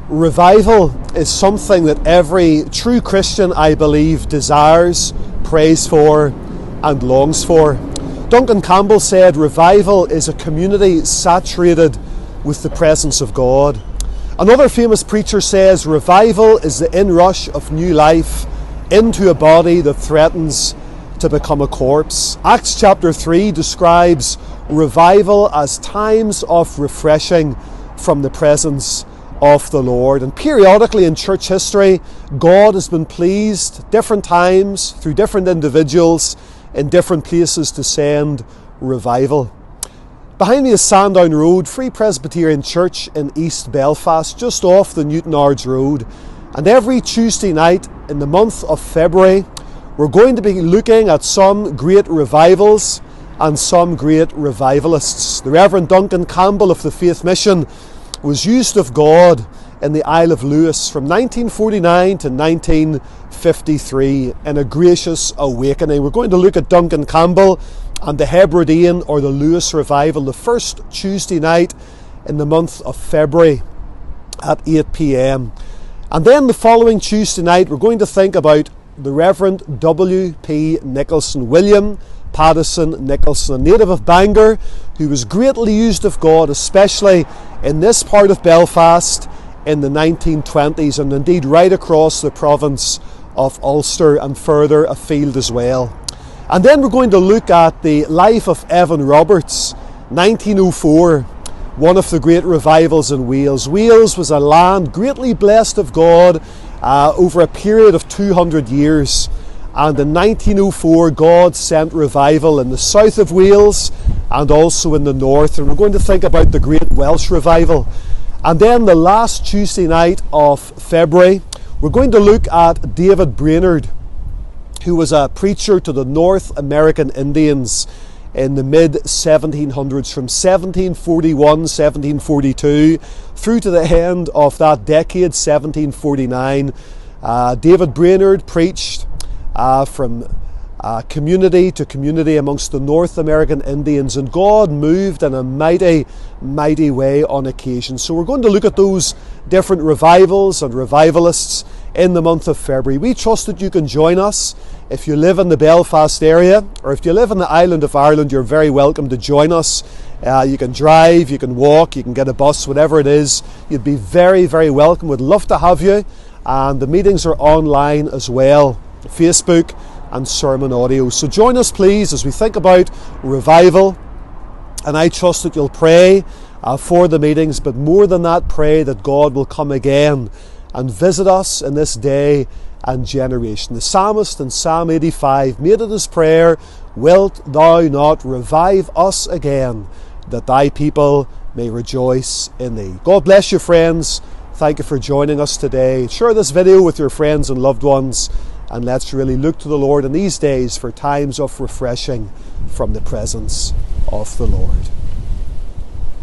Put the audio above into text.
Revival is something that every true Christian, I believe, desires, prays for, and longs for. Duncan Campbell said, "Revival is a community saturated with the presence of God." Another famous preacher says, "Revival is the inrush of new life into a body that threatens to become a corpse." Acts chapter 3 describes revival as times of refreshing from the presence of the Lord. And periodically in church history, God has been pleased different times through different individuals in different places to send revival. Behind me is Sandown Road, Free Presbyterian Church in East Belfast, just off the Newtonards Road. And every Tuesday night in the month of February, we're going to be looking at some great revivals and some great revivalists. The Reverend Duncan Campbell of the Faith Mission was used of God in the Isle of Lewis from 1949 to 1953 in a gracious awakening. We're going to look at Duncan Campbell and the Hebridean or the Lewis revival the first Tuesday night in the month of February at 8 p.m. And then the following Tuesday night we're going to think about the Reverend W.P. Nicholson, William Paddison Nicholson, a native of Bangor, who was greatly used of God, especially in this part of Belfast in the 1920s, and indeed right across the province of Ulster and further afield as well. And then we're going to look at the life of Evan Roberts, 1904, one of the great revivals in Wales. Wales was a land greatly blessed of God over a period of 200 years. And in 1904, God sent revival in the south of Wales and also in the north. And we're going to think about the great Welsh revival. And then the last Tuesday night of February, we're going to look at David Brainerd, who was a preacher to the North American Indians in the mid-1700s, from 1741, 1742, through to the end of that decade, 1749. David Brainerd preached from community to community amongst the North American Indians, and God moved in a mighty, mighty way on occasion. So we're going to look at those different revivals and revivalists in the month of February. We trust that you can join us. If you live in the Belfast area, or if you live in the island of Ireland, you're very welcome to join us. You can drive, you can walk, you can get a bus, whatever it is. You'd be very, very welcome. We'd love to have you. And the meetings are online as well, Facebook and sermon audio. So join us please as we think about revival, and I trust that you'll pray for the meetings, but more than that, pray that God will come again and visit us in this day and generation. The psalmist in Psalm 85 made it his prayer, "Wilt thou not revive us again, that thy people may rejoice in thee." God bless you, friends. Thank you for joining us today. Share this video with your friends and loved ones, and let's really look to the Lord in these days for times of refreshing from the presence of the Lord.